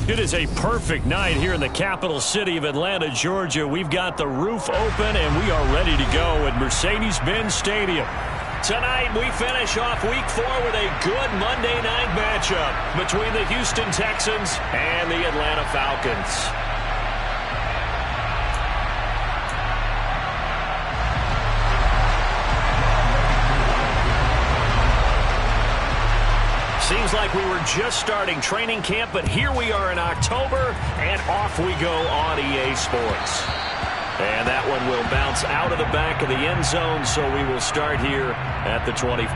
It is a perfect night here in the capital city of Atlanta, Georgia. We've got the roof open, and we are ready to go at Mercedes-Benz Stadium. Tonight, we finish off Week 4 with a good Monday night matchup between the Houston Texans and the Atlanta Falcons. Seems like we were just starting training camp, but here we are in October, and off we go on EA Sports. And that one will bounce out of the back of the end zone, so we will start here at the 20.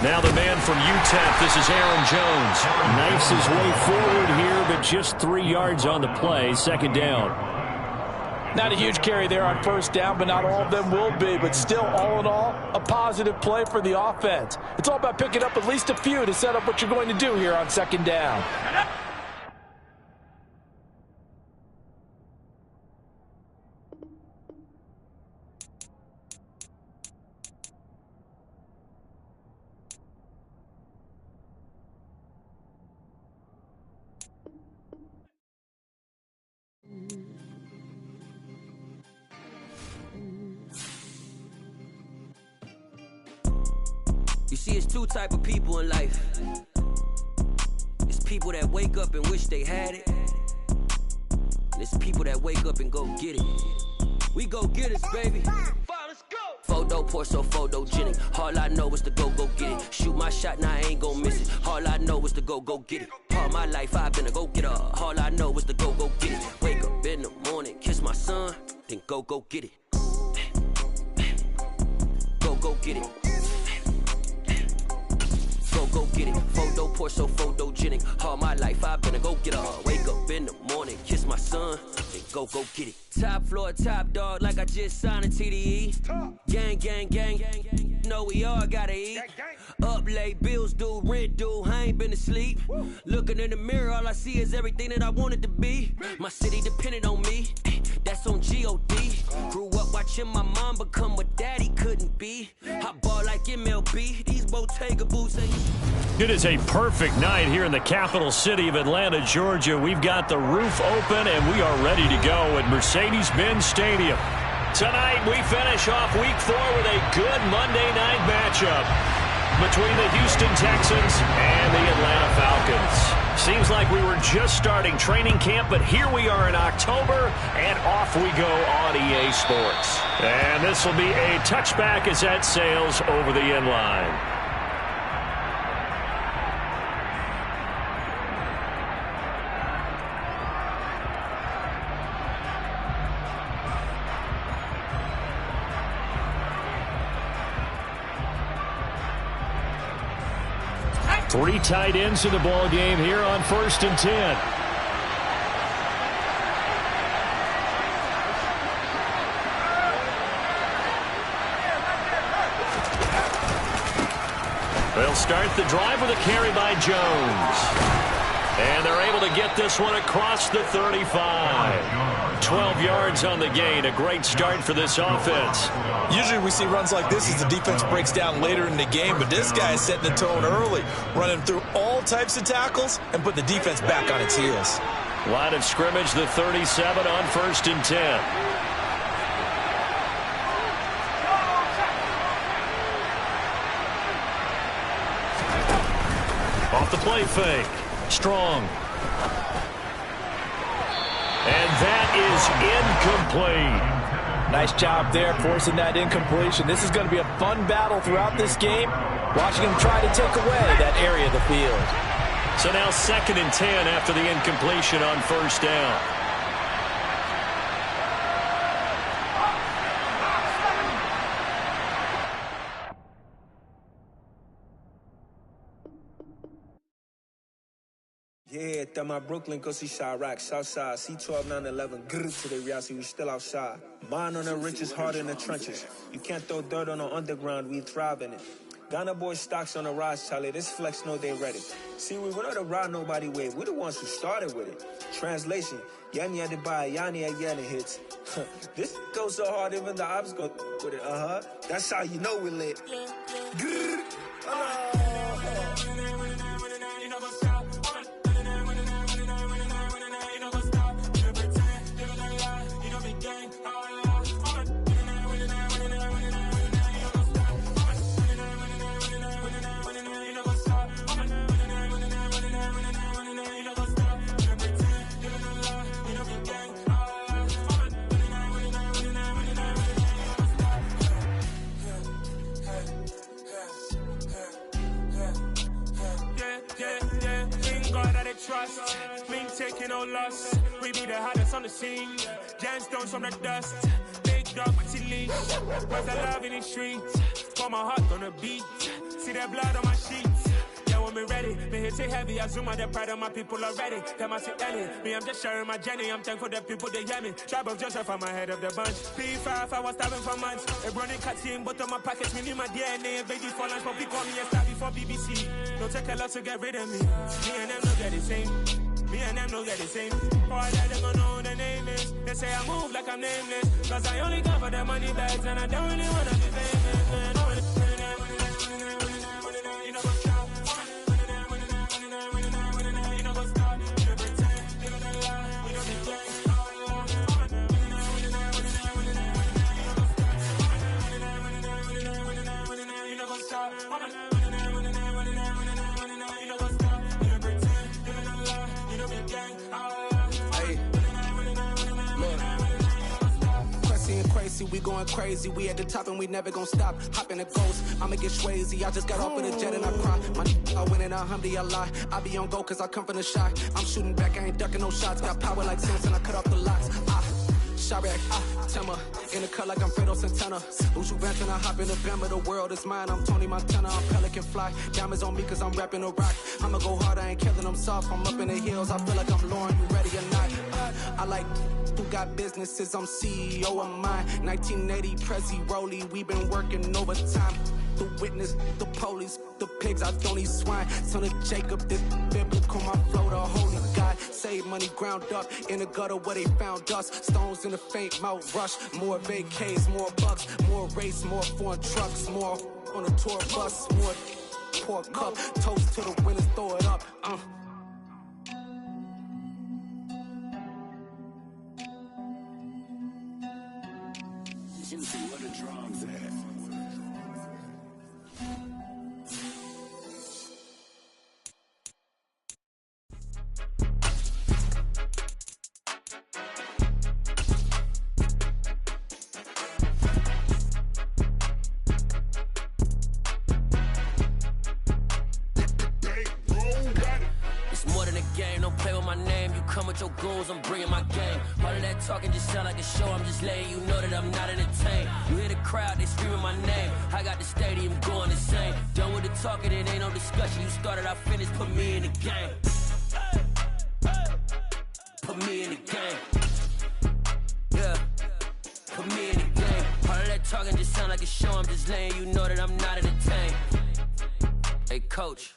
Now the man from UTEP, this is Aaron Jones. Knifes his way forward here, but just 3 yards on the play, second down. Not a huge carry there on first down, but not all of them will be. But still, all in all, a positive play for the offense. It's all about picking up at least a few to set up what you're going to do here on second down. You see, it's two type of people in life. It's people that wake up and wish they had it. And it's people that wake up and go get it. We go get it, baby. Let's go. Photo poor, so photogenic. All I know is to go get it. Shoot my shot, now I ain't gon' miss it. All I know is to go get it. All my life I've been a go-getter. All I know is to go get it. Wake up in the morning, kiss my son, then go get it. Go get it. Go get it. Photo poor, so photogenic. All my life I've been a go-getter. Wake up in the morning, kiss my son, then go get it. Top floor, top dog, like I just signed a TDE. Gang. Know we all gotta eat. Up late, bills due, rent due, I ain't been asleep. Looking in the mirror, all I see is everything that I wanted to be. My city depended on me, that's on G.O.D. Grew up watching my mom become what daddy couldn't be. I ball like MLB, these Bottega boots ain't... It is a perfect night here in the capital city of Atlanta, Georgia. We've got the roof open, and we are ready to go at Mercedes-Benz Stadium. Tonight, we finish off Week 4 with a good Monday night matchup between the Houston Texans and the Atlanta Falcons. Seems like we were just starting training camp, but here we are in October, and off we go on EA Sports. And this will be a touchback as that sails over the end line. Three tight ends in the ball game here on 1st and 10. They'll start the drive with a carry by Jones. And they're able to get this one across the 35. 12 yards on the gain. A great start for this offense. Usually we see runs like this as the defense breaks down later in the game, but this guy is setting the tone early, running through all types of tackles and put the defense back on its heels. Line of scrimmage, the 37 on 1st and 10. Off the play fake. Strong. And that is incomplete. Nice job there forcing that incompletion. This is going to be a fun battle throughout this game. Watching him try to take away that area of the field. So now 2nd and 10 after the incompletion on 1st down. Yeah, that my Brooklyn, go see Chirac, Southside, C12, 911, grrr to the reality, we still outside. Mine on the richest, heart in the trenches. You can't throw dirt on the underground, we thrive in it. Ghana boys stocks on the rise, Charlie, this flex know they ready. See, we're not a ride nobody wave, we're the ones who started with it. Translation, Yanni had to buy, Yanni again it hits. This goes so hard, even the ops go with it, That's how you know we lit. Grrr. Trust, we ain't taking no loss. We be the hottest on the scene. Gemstones from the dust. Big dog with your leash. Where's the love in the streets? Put my heart on the beat. See that blood on my sheets. Yeah, when me ready, me hit it heavy. I zoom out the pride of my people already. Them I see Ellie. Me, I'm just sharing my journey. I'm thankful that people they hear me. Tribe of Joseph, I'm ahead of the bunch. P5, I was starving for months. A running cut team, but on my pockets, me need my DNA. Baby for lunch, but people call me a star before BBC. Don't take a lot to get rid of me. Me and them don't get the same. Me and them don't get the same. For that they gon' know the name is. They say I move like I'm nameless. Cause I only come for the money bags and I don't really wanna be famous, man. We going crazy, we at the top and we never gonna stop. Hop in a ghost, I'ma get swayzy. I just got off of the jet and I cry. I win in a Humvee, I lie. I be on go cause I come from the shy. I'm shooting back, I ain't ducking no shots. Got power like Samson, I cut off the locks. Chirac, Tema, in the cut like I'm Fredo Santana. Uju Ranton, I hop in the Bama, the world is mine. I'm Tony Montana, I'm Pelican Fly. Diamonds on me cause I'm rapping a rock. I'ma go hard, I ain't killing them soft. I'm up in the hills, I feel like I'm Lauren, you ready or not? I like who got businesses, I'm CEO of mine. 1980 Prezi Rolly, we been working overtime. The witness, the police, the pigs, I don't eat swine. Son of Jacob, this biblical, my flow, the holy God. Save money ground up in the gutter where they found us. Stones in the faint mouth rush. More vacays, more bucks, more race, more foreign trucks, more on a tour bus, more pour cup. Toast to the winners, throw it up. Where the drums at? Your goals, I'm bringing my game. All of that talking just sound like a show. I'm just letting you know that I'm not entertained. You hear the crowd, they screaming my name. I got the stadium going insane. Done with the talking, it ain't no discussion. You started, I finished, put me in the game. Put me in the game. Yeah, put me in the game. All of that talking just sound like a show. I'm just letting you know that I'm not entertained. Hey, coach.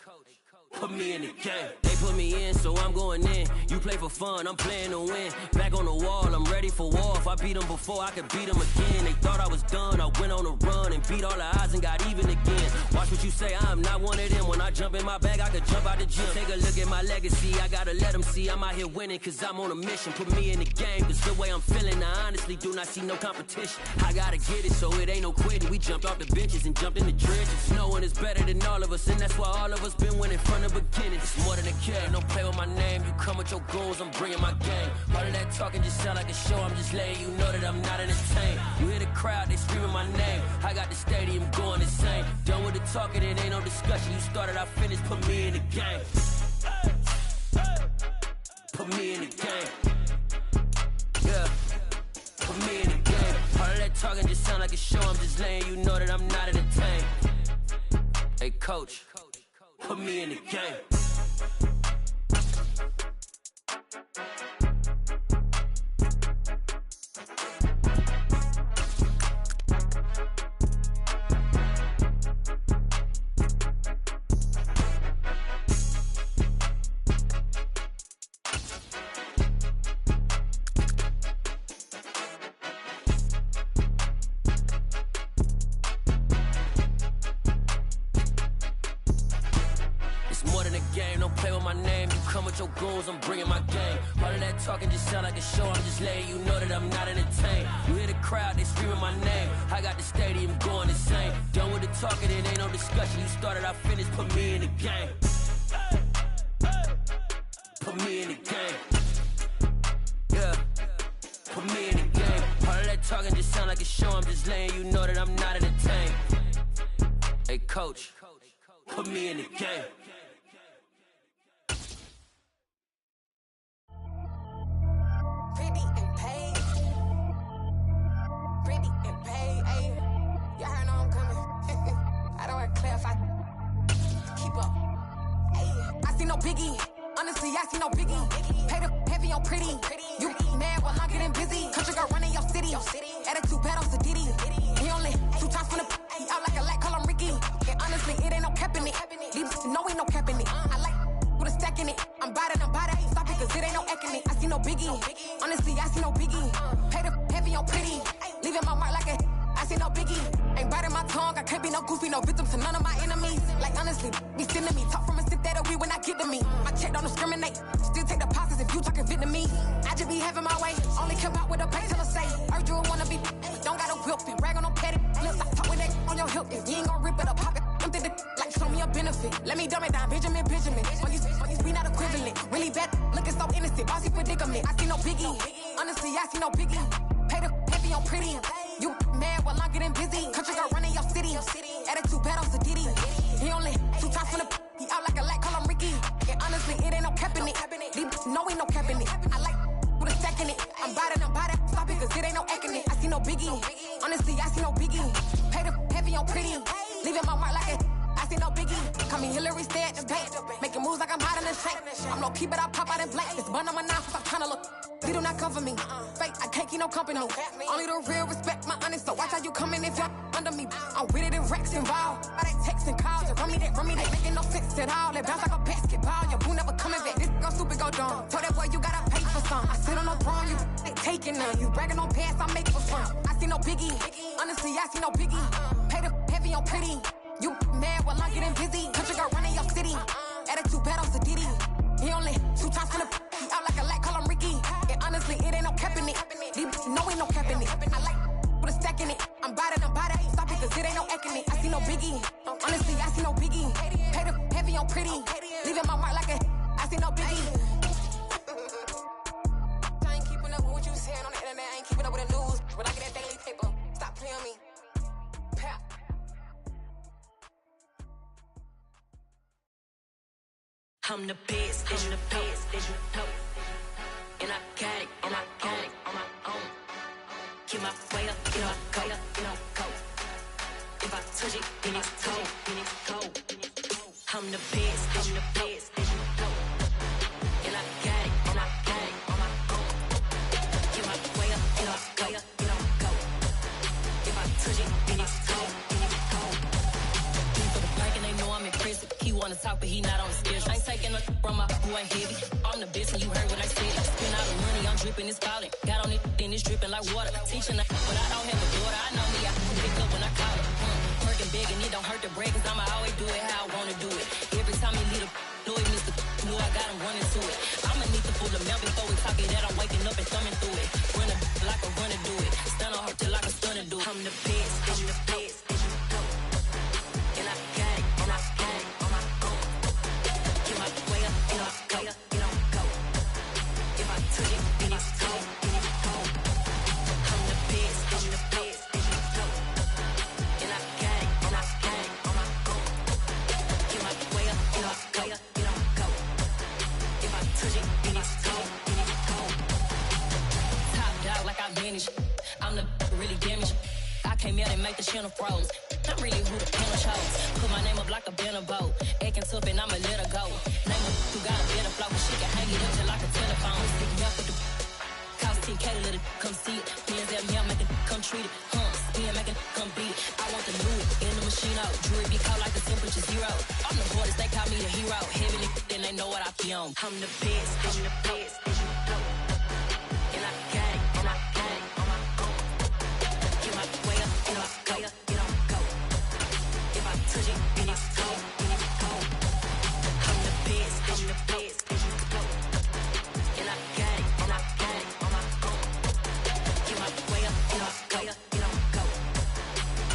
Put me in the game. They put me in, so I'm going in. You play for fun, I'm playing to win. Back on the wall, I'm ready for war. If I beat them before, I could beat them again. They thought I was done, I went on a run and beat all the odds and got even again. Watch what you say, I'm not one of them. When I jump in my bag, I could jump out the gym. Take a look at my legacy, I gotta let them see I'm out here winning, cause I'm on a mission. Put me in the game, cause the way I'm feeling, I honestly do not see no competition. I gotta get it, so it ain't no quitting. We jumped off the benches and jumped in the trenches. No one is better than all of us, and that's why all of us been winning from the beginning. It's more than a care, don't play with my name. You come with your goons, I'm bringing my game. All of that talking just sound like a show, I'm just letting you know that I'm not entertained. You hear the crowd, they screaming my name. I got the stadium going insane. Done with the talking, it ain't no discussion. You started, I finished, put me in the game. Put me in the game. Yeah. Put me in the game. All of that talking just sound like a show, I'm just letting you know that I'm not entertained. Hey coach, put me in the game. Your goons, I'm bringing my game. All of that talking just sound like a show, I'm just letting you know that I'm not entertained. You hear the crowd, they screaming my name. I got the stadium going insane. Done with the talking, it ain't no discussion. You started, I finished, put me in the game. Put me in the game. Yeah. Put me in the game. All of that talking just sound like a show, I'm just letting you know that I'm not entertained. Hey coach, put me in the game. Biggie, honestly, I see no biggie. Pay the heavy on pretty. You mad while I'm getting busy. Country girl running your city. Attitude bad on Diddy. He only 2 times from the he out like a light, call him Ricky. And honestly, it ain't no cap in it. Leave no ain't no cap in it. I like with a stack in it. I'm biting, ain't stop it, cause it ain't no eck in it. I see no biggie. Honestly, I see no biggie. Pay the heavy on pretty. Leaving my mark like a I see no biggie. Ain't biting my tongue, I can't be no goofy, no victim to none of my enemies. Like honestly, be sending me talk from a sip that'll be when I get to me. My check don't discriminate, still take deposits if you talking Vietnamese. I just be having my way, only come out with a pay till I say. Heard you wanna be, don't got a whip and rag on no petty. Lips, I talk with that on your hip. If you ain't gon' rip it up, pop it. Empty the like show me a benefit. Let me dumb it down, Benjamin. For you, we not equivalent. Really bad, looking so innocent. Bossy predicament. I see no biggie. Honestly, I see no biggie. Pay the heavy on pretty. You mad while I'm getting busy. Country girl running your city. Attitude bad on Diddy. He only 2 times from the he out like a light, call him Ricky. And honestly, it ain't no cap in it. No ain't no cap in it. I like with a stack in it. I'm biting, stop it, cause it ain't no eck in it. I see no biggie. Honestly, I see no biggie. Pay the heavy on pretty. Leaving my mark like a I see no biggie. Call me Hillary, stay at the bank. Making moves like I'm hot in the shank. I'm low key, but I pop out in blank. It's bun on my knife, I'm tryna look. They do not come for me. Fake, I can't keep no company. Only the real respect my honest. So watch how you coming if you're under me. I'm with it and Rex involved. By they text and calls. Run me, they making no sense at all. They bounce like a basketball. Your boo never coming back. This go stupid, go dumb. Told that boy you gotta pay for some. I sit on no throne, you they taking none. You bragging on pants, I make for fun. I see no biggie. Honestly, I see no biggie. Pay the heavy on pretty. You mad while I'm getting busy. Country girl running your city. Attitude bad on Diddy. He only 2 times from the he out like a light, call him Ricky. And honestly, it ain't no cap in it. No ain't no cap in it. I like with a stack in it. I'm biting, stop it, cause it ain't no eck in it. I see no biggie. Honestly, I see no biggie. Pay the heavy on pretty. Leaving my mark like a I see no biggie. I ain't keeping up with what you saying on the internet. I ain't keeping up with the news. When I get that daily paper, stop playing me. Pap. I'm the best, and the best, and you know. And I got it, and I got it on my own. Keep my way up, you know, go, you know, go. If I touch it, then it's cold, then it's cold. I'm the best, and the best, and you know. And I got it, and I got it on my own. Keep my way up, you know, go, you know, go. If I touch it, then it's cold, then it's cold. He for the blank and they know I'm impressive. He wanna talk, but he not on the schedule. taking a from my boy heavy. I'm the best and you heard what I said. Spend all the money, I'm dripping, it's falling. Got on it, then it's dripping like water. Teaching but I don't have a daughter. I know me, I pick up when I call her. Working big and it don't hurt to break, cause I'ma always do it how I wanna do it. Every time he lead a know it, Mr. Know I got him running to it. I'ma need to pull the mail before we talk it that I'm waking up and thumbing through it. Run like a runner do it. Stun on her till like a stunner do it. I'm the best, I'm the best. And I got it, and I got it on my own. Get my way up, and I go, it don't go. If I touch it, then it's cold, then it's cold. I'm the best, I'm the best. And I got it, and I got it on my own. Get my way up, and I go, it don't go. If I touch it, then it's cold, then it's cold. Top dog like I manage. I'm the really damaged. I came out and make the channel froze. I'm really who the panel chose. Put my name up like a banner boat. Acting tough and I'ma let her go. Name her who got a better flow, but she can hang it up just like a telephone. Stick me up with the cost 10K to let it come see it. Hands out, yeah, make it come treat it. Spin, make it come beat it. I want the new in the machine out. Jewelry be called like the temperature zero. I'm the hardest, they call me the hero. Heaven it, then they know what I be on. I'm the best, I'm the best. And I got it, and I got it on my own. Get my way up, and I go, it don't go. If I touch it, then it's cold, then it's cold. I'm the best, I'm the best. And I got it, and I got it on my own. Get my way up, and I go, it don't go.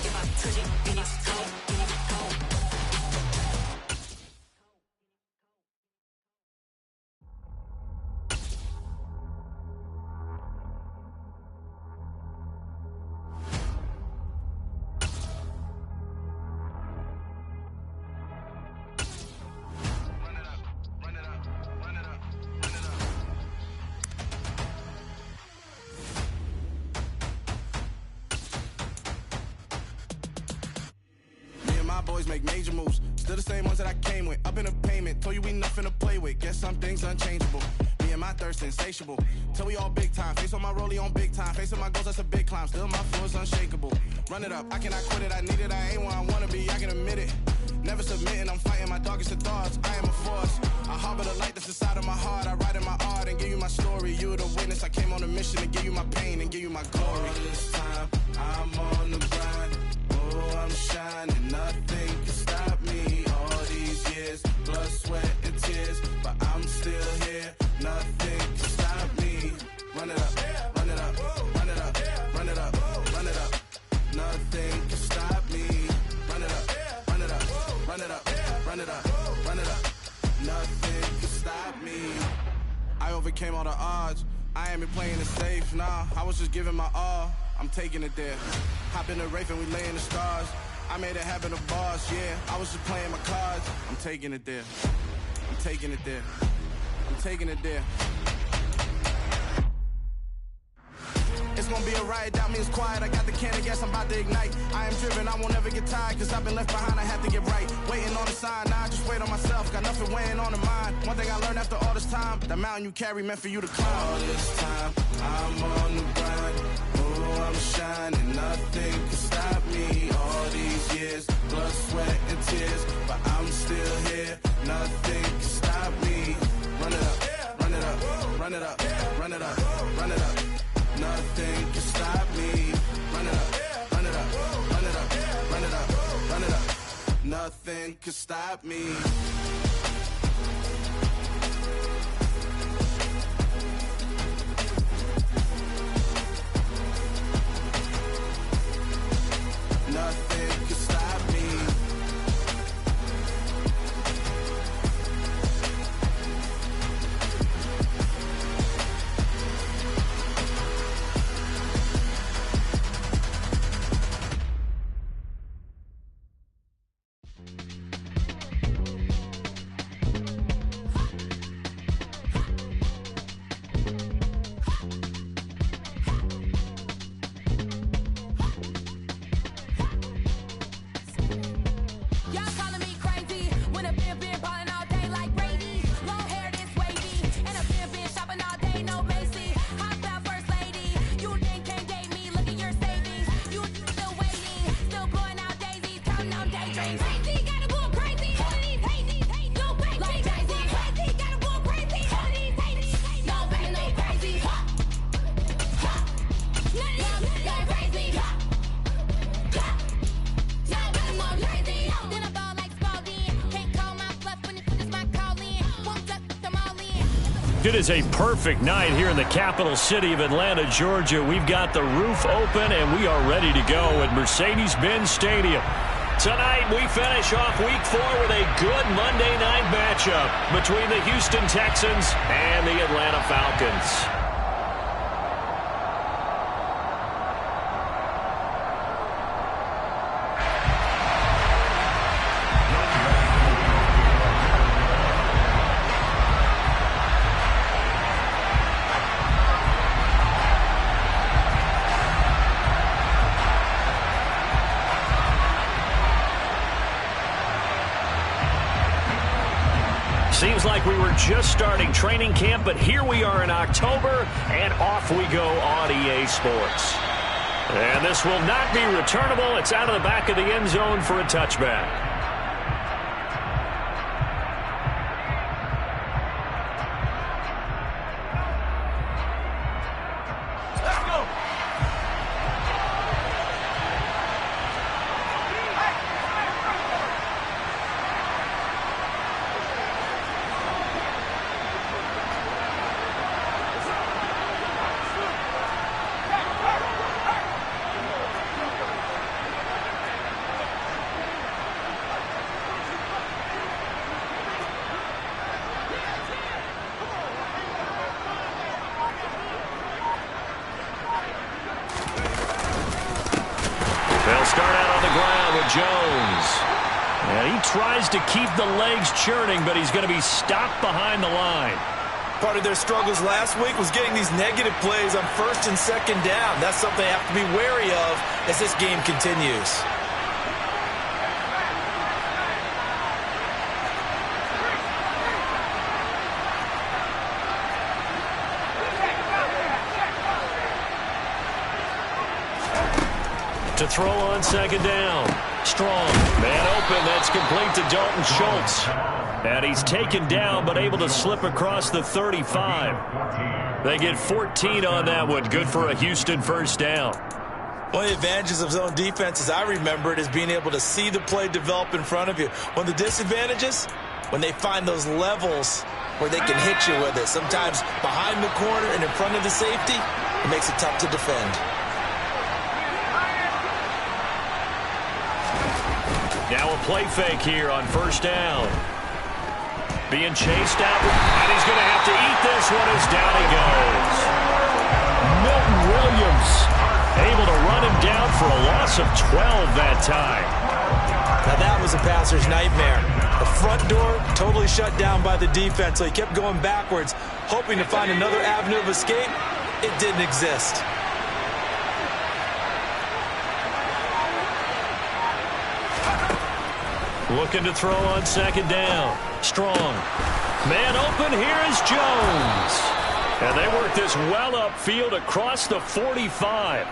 If I touch it, then it's cold, then it's cold. Boys make major moves, still the same ones that I came with. Up in the payment, told you we nothing to play with. Guess some things unchangeable. Me and my thirst insatiable. Till we all big time. Face on my rollie on big time. Facing my goals, that's a big climb. Still my flow is unshakable. Run it up, I cannot quit it. I need it, I ain't where I wanna be. I can admit it. Never submitting, I'm fighting my darkest of thoughts. I am a force. I harbor the light that's inside of my heart. I write in my art and give you my story. You the witness. I came on a mission to give you my pain and give you my glory. All this time, I'm on the grind. Oh, I'm shining, nothing can stop me. All these years, blood, sweat, and tears, but I'm still here. Nothing can stop me. Run it up, run it up, run it up, run it up, run it up. Nothing can stop me. Run it up, run it up, run it up, run it up, run it up. Nothing can stop me. I overcame all the odds. I ain't been playing it safe, nah. I was just giving my all. I'm taking it there. Hop in the Wraith and we lay in the stars. I made it happen to boss, yeah. I was just playing my cards. I'm taking it there. I'm taking it there. I'm taking it there. It's gonna be a riot, doubt me it's quiet. I got the can of gas, I'm about to ignite. I am driven, I won't ever get tired, cause I've been left behind, I have to get right. Waiting on the sign, now I just wait on myself. Got nothing weighing on the mind. One thing I learned after all this time, the mountain you carry meant for you to climb. All this time, I'm on the grind. Oh, I'm shining, nothing can stop me. All these years, blood, sweat, and tears, but I'm still here. Nothing can stop me. Run it up, run it up, run it up, run it up, run it up. Nothing can stop me. Run it up, run it up, run it up, run it up, run it up. Nothing can stop me. Nothing can stop me. It is a perfect night here in the capital city of Atlanta, Georgia. We've got the roof open, and we are ready to go at Mercedes-Benz Stadium. Tonight, we finish off Week 4 with a good Monday night matchup between the Houston Texans and the Atlanta Falcons. Seems like we were just starting training camp, but here we are in October, and off we go on EA Sports. And this will not be returnable. It's out of the back of the end zone for a touchback. They'll start out on the ground with Jones. And he tries to keep the legs churning, but he's going to be stopped behind the line. Part of their struggles last week was getting these negative plays on first and second down. That's something they have to be wary of as this game continues. To throw on second down. Strong. Man open. That's complete to Dalton Schultz. And he's taken down but able to slip across the 35. They get 14 on that one. Good for a Houston first down. One of the advantages of zone defense, as I remember it, is being able to see the play develop in front of you. One of the disadvantages, when they find those levels where they can hit you with it. Sometimes behind the corner and in front of the safety, it makes it tough to defend. Now a play fake here on first down. Being chased out, and he's going to have to eat this one as down he goes. Milton Williams able to run him down for a loss of 12 that time. Now that was a passer's nightmare. The front door totally shut down by the defense, so he kept going backwards, hoping to find another avenue of escape. It didn't exist. Looking to throw on second down. Strong. Man open. Here is Jones. And they work this well upfield across the 45.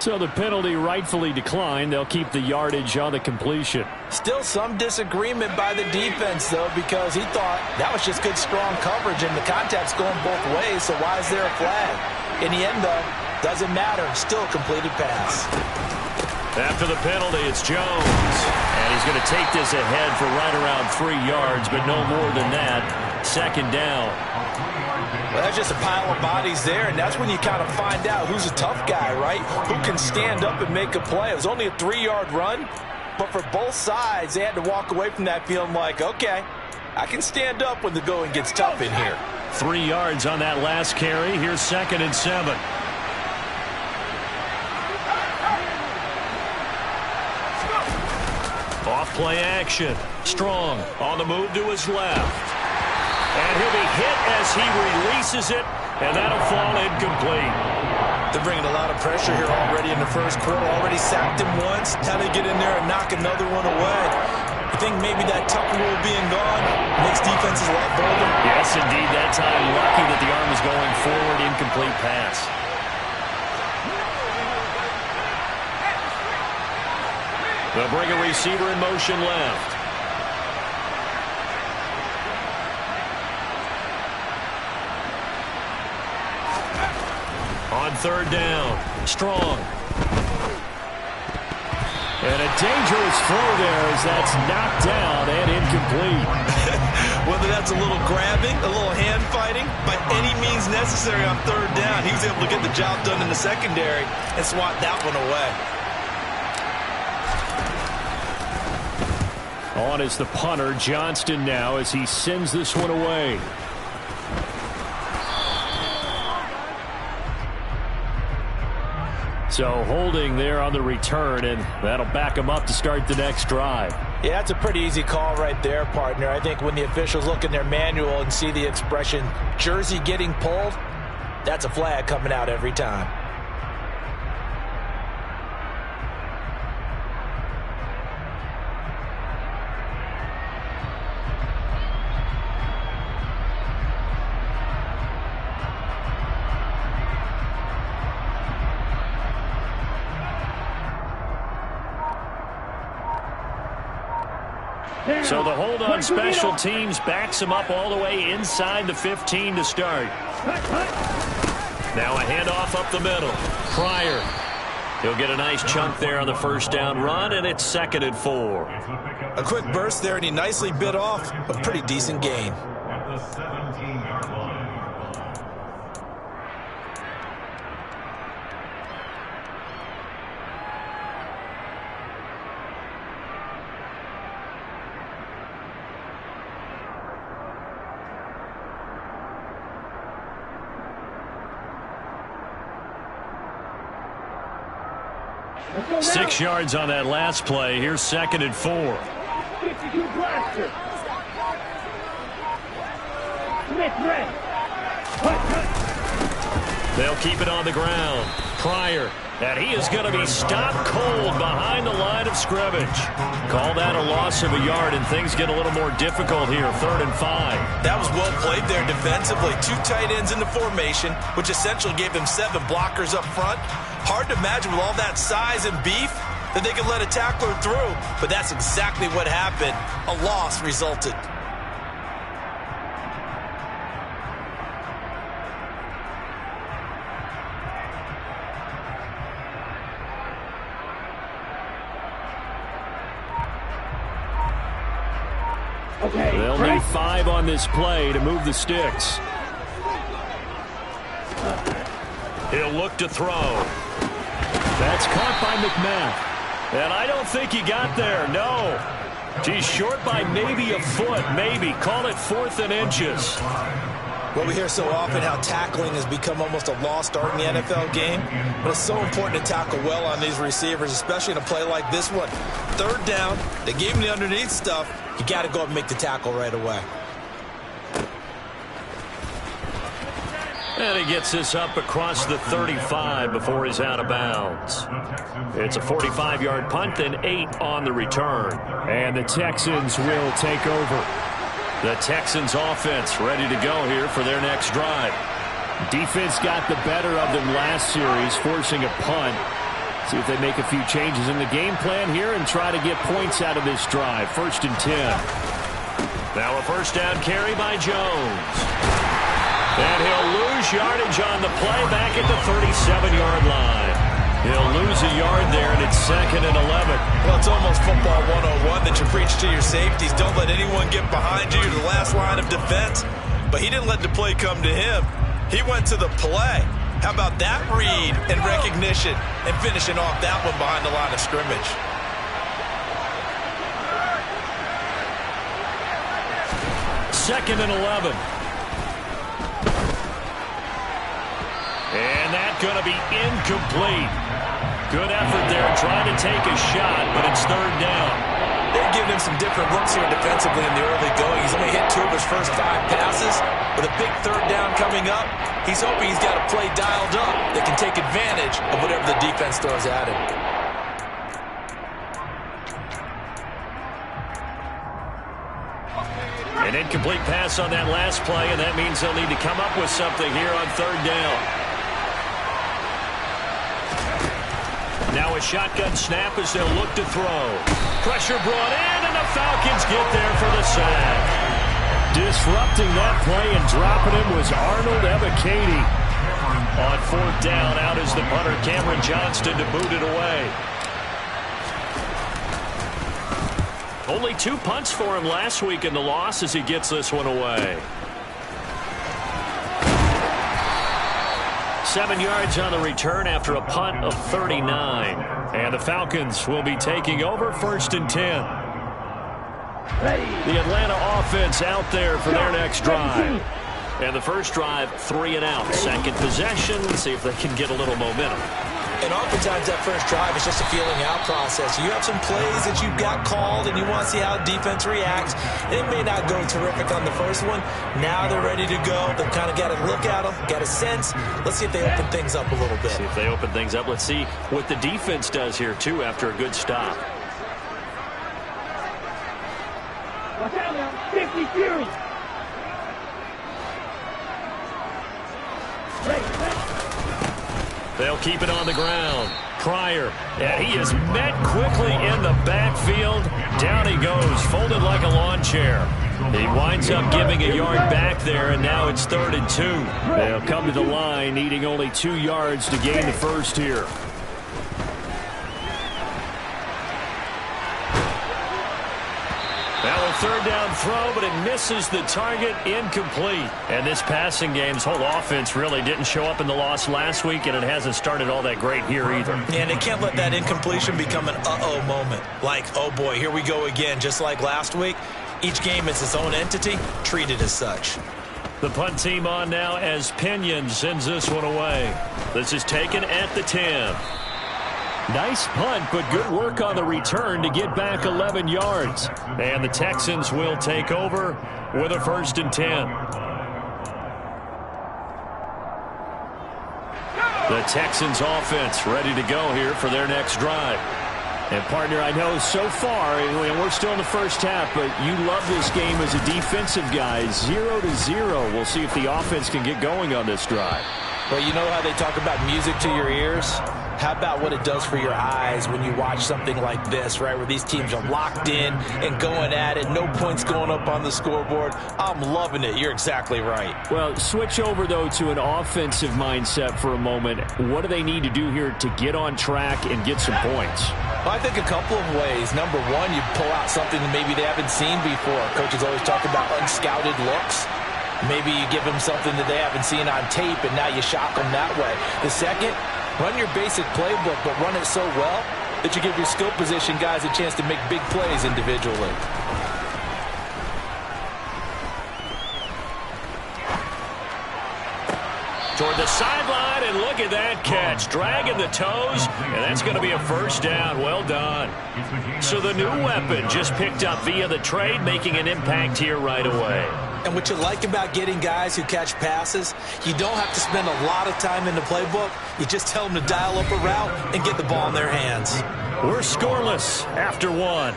So the penalty rightfully declined. They'll keep the yardage on the completion. Still some disagreement by the defense, though, because he thought that was just good, strong coverage, and the contact's going both ways, so why is there a flag? In the end, though, doesn't matter. Still a completed pass. After the penalty, it's Jones. And he's going to take this ahead for right around 3 yards, but no more than that. Second down. Well, that's just a pile of bodies there, and that's when you kind of find out who's a tough guy, right? Who can stand up and make a play. It was only a 3-yard run, but for both sides, they had to walk away from that feeling like, okay, I can stand up when the going gets tough in here. 3 yards on that last carry. Here's 2nd and 7. Off-play action. Strong on the move to his left. And he'll be hit as he releases it, and that'll fall incomplete. They're bringing a lot of pressure here already in the first quarter. Already sacked him once. How do they get in there and knock another one away? I think maybe that Tucker rule being gone makes defenses a lot bolder. Yes, indeed. That time, lucky that the arm was going forward. Incomplete pass. They'll bring a receiver in motion left. On third down, Strong. And a dangerous throw there as that's knocked down and incomplete. Whether that's a little grabbing, a little hand fighting, by any means necessary on third down, he was able to get the job done in the secondary and swat that one away. On is the punter, Johnston, now as he sends this one away. So holding there on the return, and that'll back him up to start the next drive. Yeah, that's a pretty easy call right there, partner. I think when the officials look in their manual and see the expression jersey getting pulled, that's a flag coming out every time. So the hold on special teams backs him up all the way inside the 15 to start. Now a handoff up the middle. Pryor. He'll get a nice chunk there on the first down run, and it's 2nd and 4. A quick burst there, and he nicely bit off a pretty decent gain. Six yards on that last play. Here's 2nd and 4. They'll keep it on the ground. Pryor, and he is going to be stopped cold behind the line of scrimmage. Call that a loss of a yard, and things get a little more difficult here. 3rd and 5. That was well played there defensively. 2 tight ends in the formation, which essentially gave them 7 blockers up front. Hard to imagine with all that size and beef that they could let a tackler through, but that's exactly what happened. A loss resulted. They'll need 5 on this play to move the sticks. He'll look to throw. That's caught by McMath. And I don't think he got there. No. He's short by maybe a foot, maybe. Call it 4th and inches. Well, we hear so often how tackling has become almost a lost art in the NFL game. But it's so important to tackle well on these receivers, especially in a play like this one. 3rd down, they gave him the underneath stuff. You got to go up and make the tackle right away. And he gets this up across the 35 before he's out of bounds. It's a 45-yard punt, then 8 on the return. And the Texans will take over. The Texans offense ready to go here for their next drive. Defense got the better of them last series, forcing a punt. See if they make a few changes in the game plan here and try to get points out of this drive. 1st and 10. Now a first down carry by Jones. And he'll lose yardage on the play back at the 37-yard line. He'll lose a yard there, and it's 2nd and 11. Well, it's almost football 101 that you preach to your safeties. Don't let anyone get behind you to the last line of defense. But he didn't let the play come to him. He went to the play. How about that read and recognition and finishing off that one behind the line of scrimmage? Second and 11. And that's going to be incomplete. Good effort there trying to take a shot, but it's 3rd down. They're giving him some different looks here defensively in the early going. He's only hit 2 of his first 5 passes. With a big 3rd down coming up, he's hoping he's got a play dialed up that can take advantage of whatever the defense throws at him. An incomplete pass on that last play, and that means they'll need to come up with something here on 3rd down. Now a shotgun snap as they'll look to throw. Pressure brought in, and the Falcons get there for the sack. Disrupting that play and dropping him was Arnold Ebiketie. On 4th down, out is the punter, Cameron Johnston, to boot it away. Only 2 punts for him last week in the loss as he gets this one away. 7 yards on the return after a punt of 39. And the Falcons will be taking over 1st and 10. The Atlanta offense out there for their next drive. And the first drive, 3 and out. Second possession, see if they can get a little momentum. And oftentimes that first drive is just a feeling out process. You have some plays that you've got called and you want to see how defense reacts. It may not go terrific on the first one. Now they're ready to go. They've kind of got to look at them, got a sense. Let's see if they open things up a little bit. See if they open things up. Let's see what the defense does here, too, after a good stop. Watch out now. 50 Fury. They'll keep it on the ground. Pryor, and he is met quickly in the backfield. Down he goes, folded like a lawn chair. He winds up giving a yard back there, and now it's 3rd and 2. They'll come to the line, needing only 2 yards to gain the first here. Now a 3rd down throw, but it misses the target, incomplete. And this passing game's whole offense really didn't show up in the loss last week, and it hasn't started all that great here either. And they can't let that incompletion become an uh-oh moment. Like, oh boy, here we go again, just like last week. Each game is its own entity, treated as such. The punt team on now as Pinion sends this one away. This is taken at the 10. Nice punt, but good work on the return to get back 11 yards. And the Texans will take over with a 1st and 10. The Texans offense ready to go here for their next drive. And, partner, I know so far, and we're still in the first half, but you love this game as a defensive guy. 0-0. We'll see if the offense can get going on this drive. Well, you know how they talk about music to your ears? How about what it does for your eyes when you watch something like this, right, where these teams are locked in and going at it, no points going up on the scoreboard? I'm loving it. You're exactly right. Well, switch over, though, to an offensive mindset for a moment. What do they need to do here to get on track and get some points? Well, I think a couple of ways. Number one, you pull out something that maybe they haven't seen before. Coaches always talk about unscouted looks. Maybe you give them something that they haven't seen on tape, and now you shock them that way. The second, run your basic playbook, but run it so well that you give your skill position guys a chance to make big plays individually. Toward the sideline, and look at that catch. Dragging the toes, and that's going to be a 1st down. Well done. So the new weapon just picked up via the trade, making an impact here right away. And what you like about getting guys who catch passes, you don't have to spend a lot of time in the playbook. You just tell them to dial up a route and get the ball in their hands. We're scoreless after 1.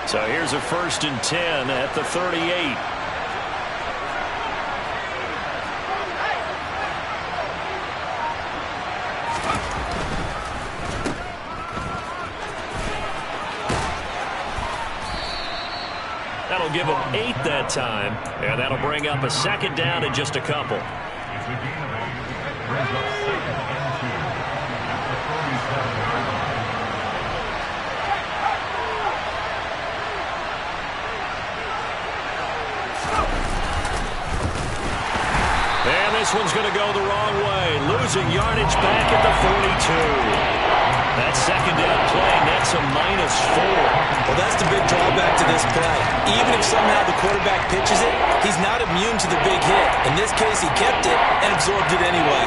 So here's a 1st and 10 at the 38. That'll give them 8 that time, and that'll bring up a 2nd down in just a couple. And this one's going to go the wrong way. Losing yardage back at the 42. That 2nd down play nets a -4. Well, that's the big drawback to this play. Even if somehow the quarterback pitches it, he's not immune to the big hit. In this case, he kept it and absorbed it anyway.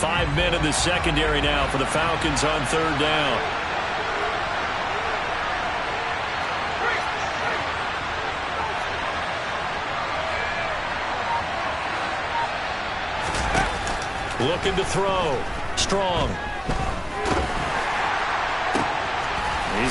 Five men in the secondary now for the Falcons on 3rd down. Looking to throw. Strong.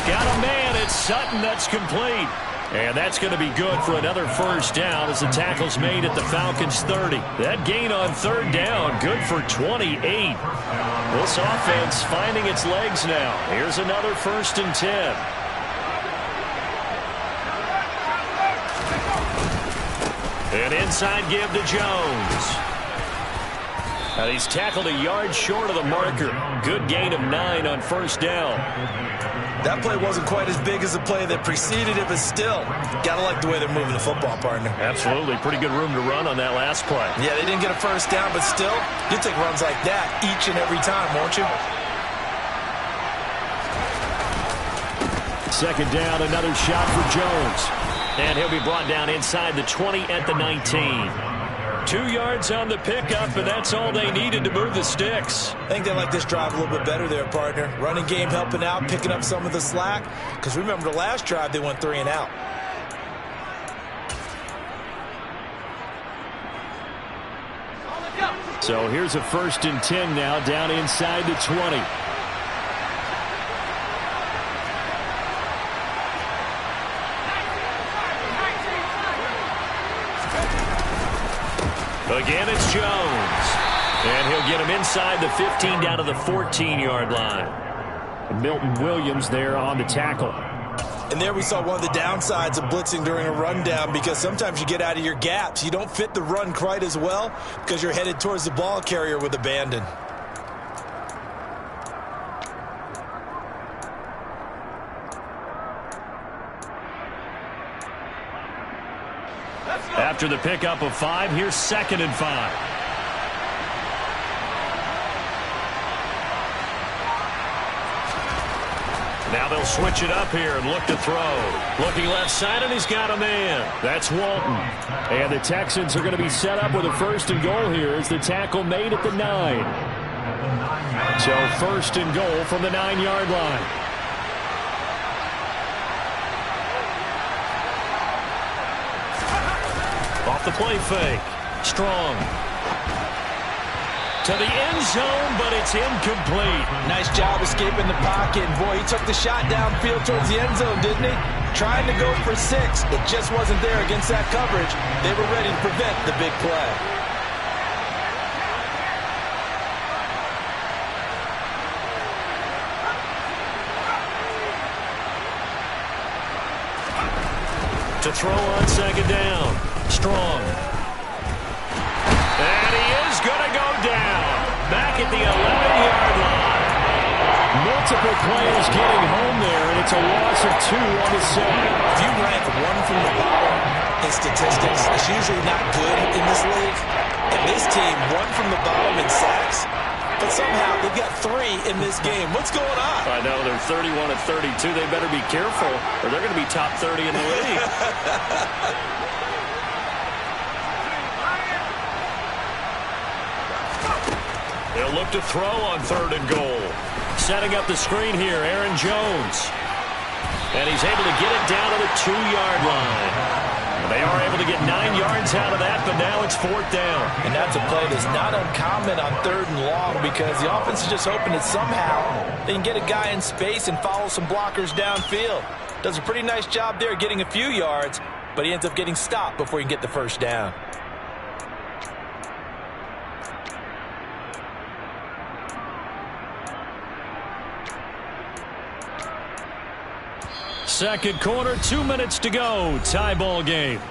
got a man. It's Sutton that's complete. And that's going to be good for another first down as the tackle's made at the Falcons' 30. That gain on third down, good for 28. This offense finding its legs now. Here's another 1st and 10. An inside give to Jones. And he's tackled a yard short of the marker. Good gain of 9 on first down. That play wasn't quite as big as the play that preceded it, but still, gotta like the way they're moving the football, partner. Absolutely. Pretty good room to run on that last play. Yeah, they didn't get a first down, but still, you take runs like that each and every time, won't you? Second down, another shot for Jones. And he'll be brought down inside the 20 at the 19. 2 yards on the pickup, and that's all they needed to move the sticks. I think they like this drive a little bit better there, partner. Running game helping out, picking up some of the slack. Because remember the last drive, they went 3 and out. So here's a 1st and 10 now, down inside the 20. Again, it's Jones. And he'll get him inside the 15 down to the 14-yard line. Milton Williams there on the tackle. And there we saw one of the downsides of blitzing during a rundown, because sometimes you get out of your gaps. You don't fit the run quite as well because you're headed towards the ball carrier with abandon. After the pickup of 5, here's 2nd and 5. Now they'll switch it up here and look to throw. Looking left side, and he's got a man. That's Walton. And the Texans are going to be set up with a 1st and goal here as the tackle made at the 9. So 1st and goal from the 9-yard line. Off the play fake. Strong. To the end zone, but it's incomplete. Nice job escaping the pocket. Boy, he took the shot downfield towards the end zone, didn't he? Trying to go for 6. It just wasn't there against that coverage. They were ready to prevent the big play. To throw on 2nd down. Strong. And he is going to go down. Back at the 11-yard line. Multiple players getting home there, and it's a loss of 2 on the side. If you rank 1 from the bottom in statistics, it's usually not good in this league. And this team, 1 from the bottom in sacks, but somehow they've got 3 in this game. What's going on? I know, they're 31 and 32. They better be careful, or they're going to be top 30 in the league. They'll look to throw on 3rd and goal. Setting up the screen here, Aaron Jones. And he's able to get it down to the 2-yard line. They are able to get 9 yards out of that, but now it's 4th down. And that's a play that's not uncommon on 3rd and long, because the offense is just hoping that somehow they can get a guy in space and follow some blockers downfield. Does a pretty nice job there getting a few yards, but he ends up getting stopped before he can get the 1st down. Second quarter, 2 minutes to go. Tie ball game.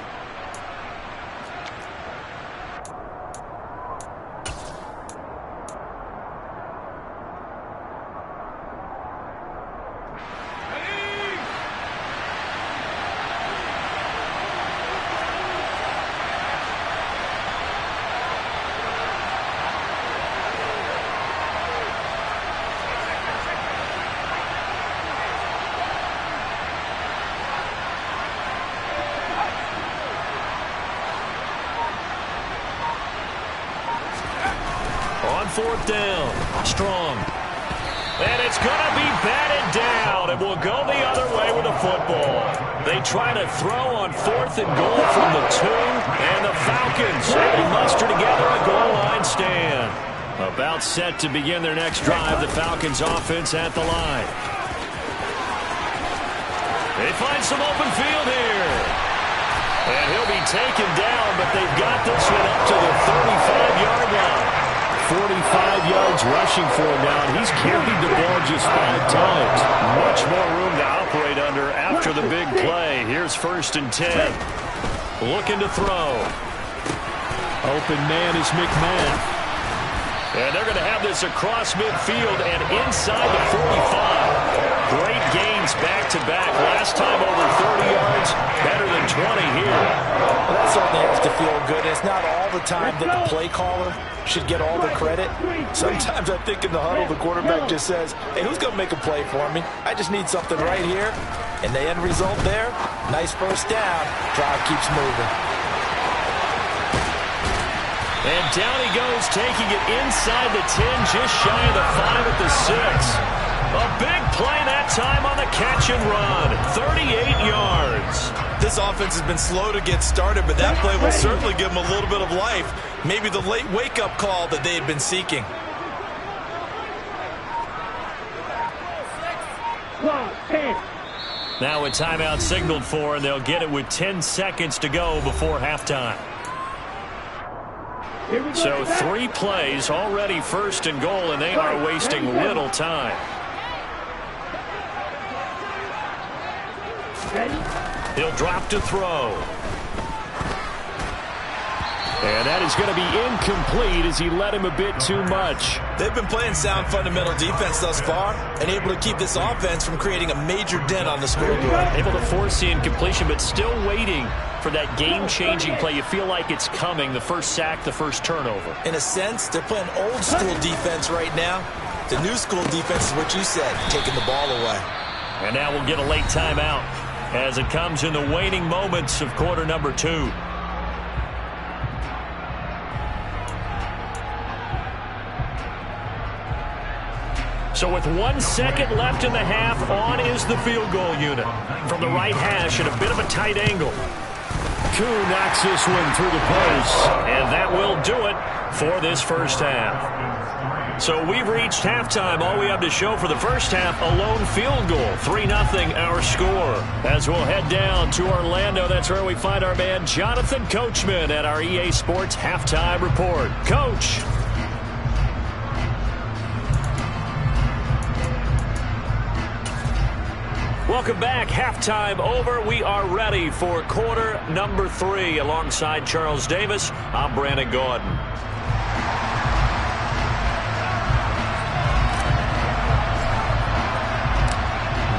On 4th down, Strong. And it's going to be batted down. It will go the other way with the football. They try to throw on 4th and goal from the 2, and the Falcons able to muster together a goal line stand. About set to begin their next drive, the Falcons offense at the line. They find some open field here. And he'll be taken down, but they've got this one up to the 35-yard line. 45 yards rushing for him now, and he's carried the ball just 5 times. Much more room to operate under after the big play. Here's 1st and 10. Looking to throw. Open man is McMahon. And they're going to have this across midfield and inside the 45. Great gains back-to-back. Last time over 30 yards, better than 20 here. Well, that certainly has to feel good. It's not all the time that the play caller should get all the credit. Sometimes I think in the huddle, the quarterback just says, hey, who's going to make a play for me? I just need something right here. And the end result there, nice first down. Drive keeps moving. And down he goes, taking it inside the 10, just shy of the 5 at the 6. A big play that time on the catch and run. 38 yards. This offense has been slow to get started, but that play will certainly give them a little bit of life. Maybe the late wake-up call that they had been seeking. Now a timeout signaled for, and they'll get it with 10 seconds to go before halftime. So 3 plays, already 1st and goal, and they are wasting little time. He'll drop to throw. And that is going to be incomplete as he led him a bit too much. They've been playing sound fundamental defense thus far and able to keep this offense from creating a major dent on the scoreboard. Able to force the incompletion, but still waiting for that game-changing play. You feel like it's coming, the first sack, the first turnover. In a sense, they're playing old-school defense right now. The new-school defense is what you said, taking the ball away. And now we'll get a late timeout as it comes in the waning moments of quarter number 2. So with 1 second left in the half, on is the field goal unit. From the right hash at a bit of a tight angle. Koo knocks this one through the post, and that will do it for this first half. So we've reached halftime. All we have to show for the first half, a lone field goal. 3-0 our score. As we'll head down to Orlando, that's where we find our man Jonathan Coachman at our EA Sports Halftime Report. Coach. Welcome back. Halftime over. We are ready for quarter number 3. Alongside Charles Davis, I'm Brandon Gaudin.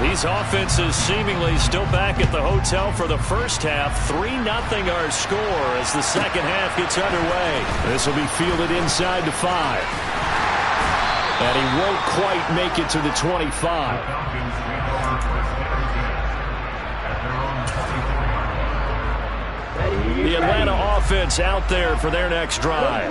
These offenses seemingly still back at the hotel for the first half. 3-0 our score as the second half gets underway. This will be fielded inside the 5. And he won't quite make it to the 25. The Atlanta offense out there for their next drive.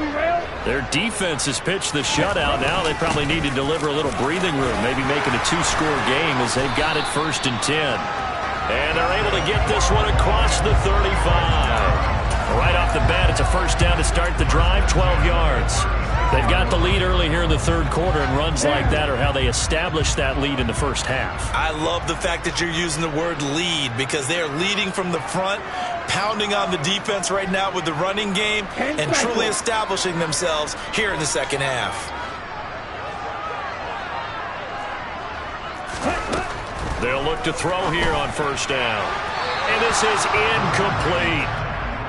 Their defense has pitched the shutout. Now they probably need to deliver a little breathing room, maybe make it a 2-score game as they've got it 1st and 10. And they're able to get this one across the 35. Right off the bat, it's a first down to start the drive, 12 yards. They've got the lead early here in the 3rd quarter, and runs like that are how they establish that lead in the first half. I love the fact that you're using the word lead because they are leading from the front, pounding on the defense right now with the running game, and truly establishing themselves here in the second half. They'll look to throw here on first down. And this is incomplete.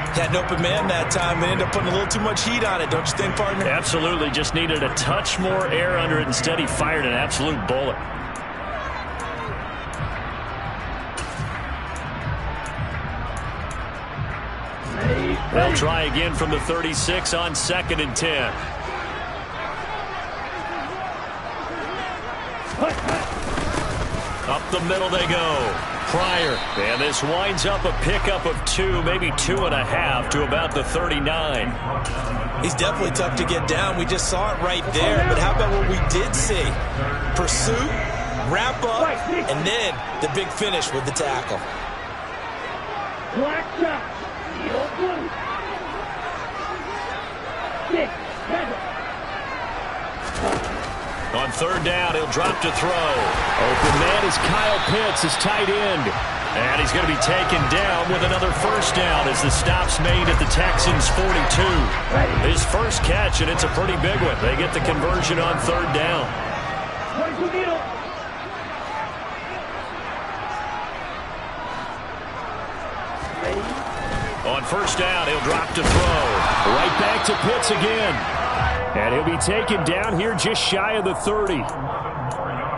Had an open man that time. They ended up putting a little too much heat on it, don't you think, partner? Absolutely. Just needed a touch more air under it. Instead, he fired an absolute bullet. They'll try again from the 36 on 2nd and 10. Up the middle they go. Pryor, and this winds up a pickup of 2, maybe 2.5 to about the 39. He's definitely tough to get down. We just saw it right there. But how about what we did see? Pursuit, wrap up, and then the big finish with the tackle. Black shot. 6, 7. On 3rd down, he'll drop to throw. Open man is Kyle Pitts, his tight end. And he's going to be taken down with another first down as the stop's made at the Texans' 42. His first catch, and it's a pretty big one. They get the conversion on third down. On first down, he'll drop to throw. Right back to Pitts again. And he'll be taken down here just shy of the 30.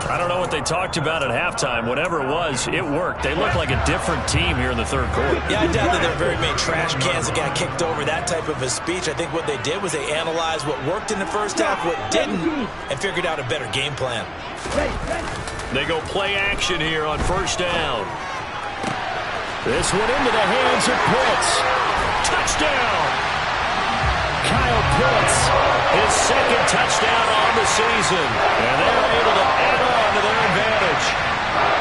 I don't know what they talked about at halftime. Whatever it was, it worked. They look like a different team here in the third quarter. Yeah, I doubt that there were very many trash cans that got kicked over, that type of a speech. I think what they did was they analyzed what worked in the first half, what didn't, and figured out a better game plan. They go play action here on first down. This one into the hands of Pitts. Touchdown! Kyle Pitts, his second touchdown on the season. And they're able to add on to their advantage.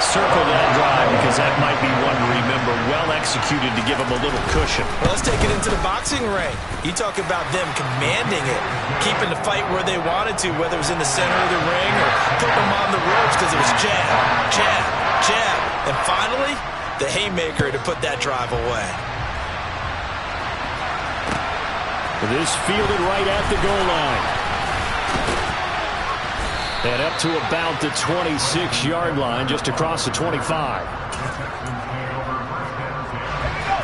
Circle that drive because that might be one to remember. Well executed to give them a little cushion. Well, let's take it into the boxing ring. You talk about them commanding it, keeping the fight where they wanted to, whether it was in the center of the ring or putting them on the ropes because it was jab, jab, jab. And finally, the haymaker to put that drive away. This fielded right at the goal line. And up to about the 26-yard line, just across the 25.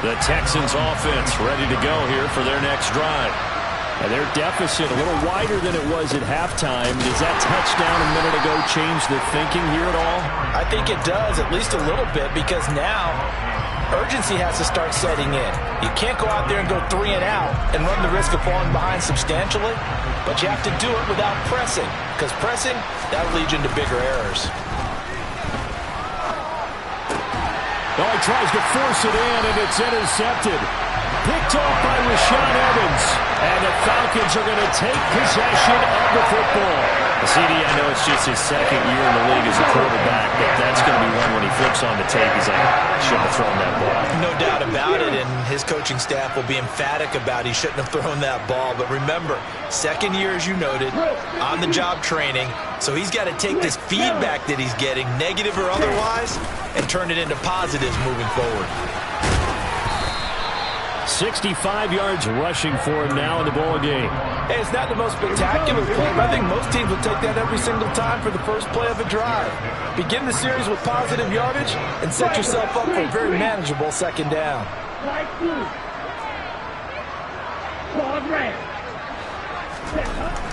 The Texans offense ready to go here for their next drive. And their deficit a little wider than it was at halftime. Does that touchdown a minute ago change the thinking here at all? I think it does, at least a little bit, because now urgency has to start setting in. You can't go out there and go 3 and out and run the risk of falling behind substantially, but you have to do it without pressing, because pressing, that'll lead you into bigger errors. Oh, he tries to force it in, and it's intercepted. Picked off by Rashaan Evans. And the Falcons are going to take possession of the football. CD, I know it's just his second year in the league as a quarterback, but that's going to be one when he flips on the tape. He's like, shouldn't have thrown that ball. No doubt about it, and his coaching staff will be emphatic about he shouldn't have thrown that ball. But remember, second year, as you noted, on-the-job training, so he's got to take this feedback that he's getting, negative or otherwise, and turn it into positives moving forward. 65 yards rushing for him now in the ball game. Hey, it's not the most spectacular play, but I think most teams will take that every single time for the first play of a drive. Begin the series with positive yardage and set yourself up for a very manageable second down.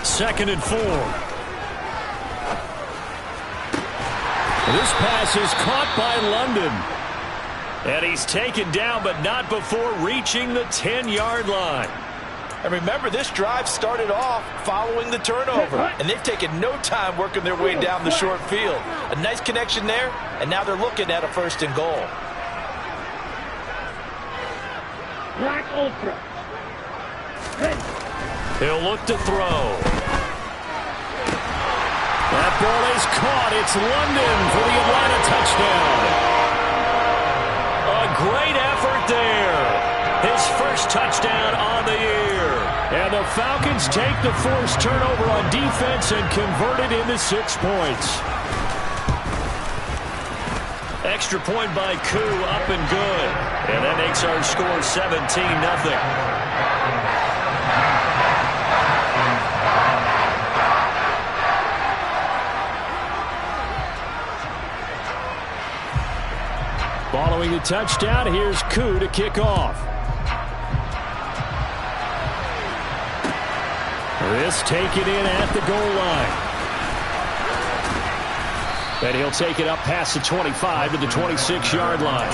Second and 4. This pass is caught by London. And he's taken down, but not before reaching the 10-yard line. And remember, this drive started off following the turnover, and they've taken no time working their way down the short field. A nice connection there, and now they're looking at a first and goal. Black Ultra. He'll look to throw. That ball is caught. It's London for the Atlanta touchdown. Great effort there. His first touchdown on the year. And the Falcons take the forced turnover on defense and convert it into 6 points. Extra point by Koo, up and good. And that makes our score 17-0. Following the touchdown, here's Koo to kick off. This taken in at the goal line. And he'll take it up past the 25 to the 26-yard line.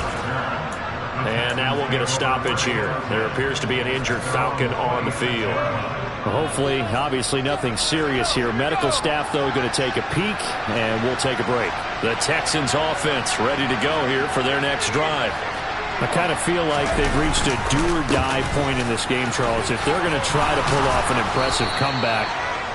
And now we'll get a stoppage here. There appears to be an injured Falcon on the field. Hopefully, obviously nothing serious here. Medical staff, though, going to take a peek, and we'll take a break. The Texans offense ready to go here for their next drive. I kind of feel like they've reached a do-or-die point in this game, Charles. If they're going to try to pull off an impressive comeback,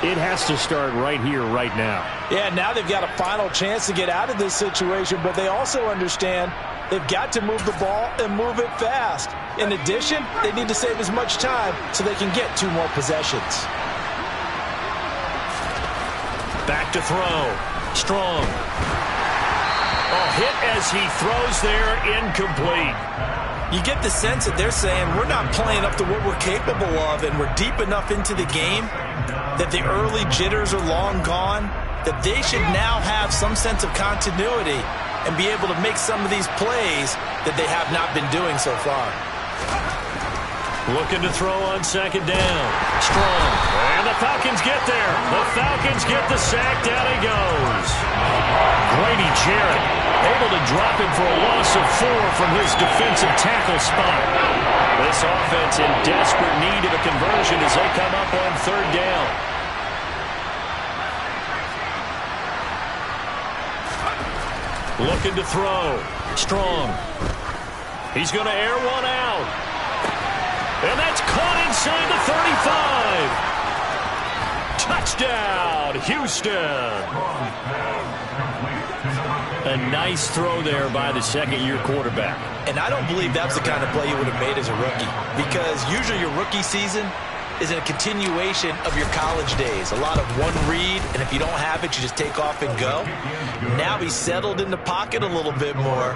it has to start right here, right now. Yeah, now they've got a final chance to get out of this situation, but they also understand they've got to move the ball and move it fast. In addition, they need to save as much time so they can get 2 more possessions. Back to throw. Strong. Oh, hit as he throws there, incomplete. You get the sense that they're saying we're not playing up to what we're capable of, and we're deep enough into the game that the early jitters are long gone, that they should now have some sense of continuity and be able to make some of these plays that they have not been doing so far. Looking to throw on second down. Strong. And the Falcons get there. The Falcons get the sack. Down he goes. Grady Jarrett able to drop him for a loss of 4 from his defensive tackle spot. This offense in desperate need of a conversion as they come up on third down. Looking to throw. Strong. He's going to air one out. And that's caught inside the 35. Touchdown, Houston. A nice throw there by the second-year quarterback. And I don't believe that's the kind of play you would have made as a rookie, because usually your rookie season is a continuation of your college days. A lot of one read, and if you don't have it, you just take off and go. Now he's settled in the pocket a little bit more,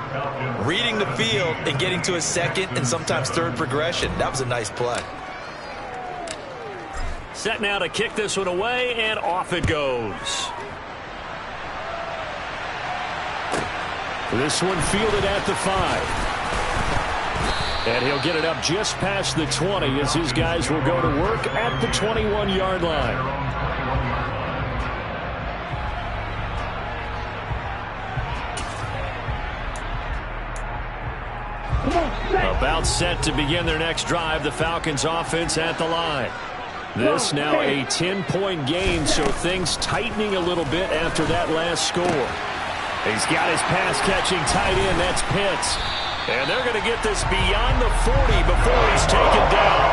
reading the field and getting to his second and sometimes third progression. That was a nice play. Set now to kick this one away, and off it goes. This one fielded at the 5. And he'll get it up just past the 20 as his guys will go to work at the 21-yard line. About set to begin their next drive, the Falcons offense at the line. This now a 10-point game, so things tightening a little bit after that last score. He's got his pass-catching tight end, that's Pitts. And they're going to get this beyond the 40 before he's taken down.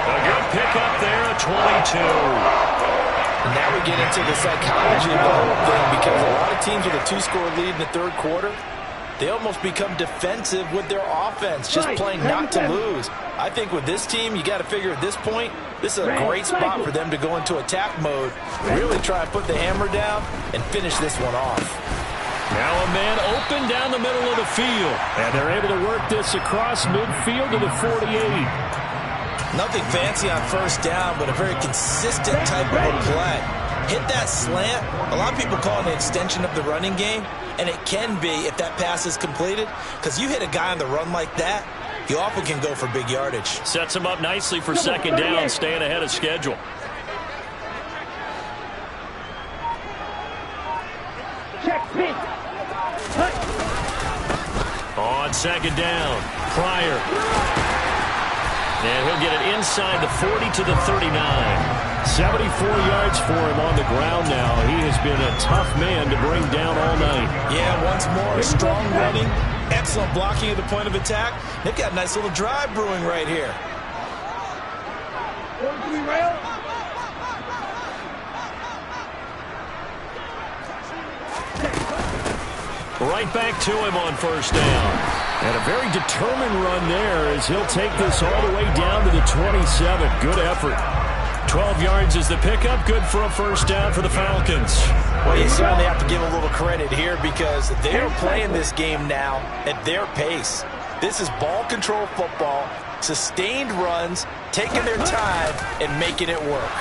A good pickup there at 22. And now we get into the psychology of the whole thing, because a lot of teams with a 2-score lead in the third quarter, they almost become defensive with their offense, just playing not to lose. I think with this team, you got to figure at this point, this is a great spot for them to go into attack mode, really try and put the hammer down and finish this one off. Now a man open down the middle of the field, and they're able to work this across midfield to the 48. Nothing fancy on first down, but a very consistent type of a play. Hit that slant. A lot of people call it an extension of the running game, and it can be if that pass is completed, because you hit a guy on the run like that, you often can go for big yardage. Sets him up nicely for second down, staying ahead of schedule. On second down, Pryor. And he'll get it inside the 40 to the 39. 74 yards for him on the ground now. He has been a tough man to bring down all night. Yeah, once more, strong running, excellent blocking at the point of attack. They've got a nice little drive brewing right here. Right back to him on first down. And a very determined run there as he'll take this all the way down to the 27. Good effort. 12 yards is the pickup. Good for a first down for the Falcons. Well, you certainly have to give a little credit here, because they're playing this game now at their pace. This is ball control football, sustained runs, taking their time and making it work.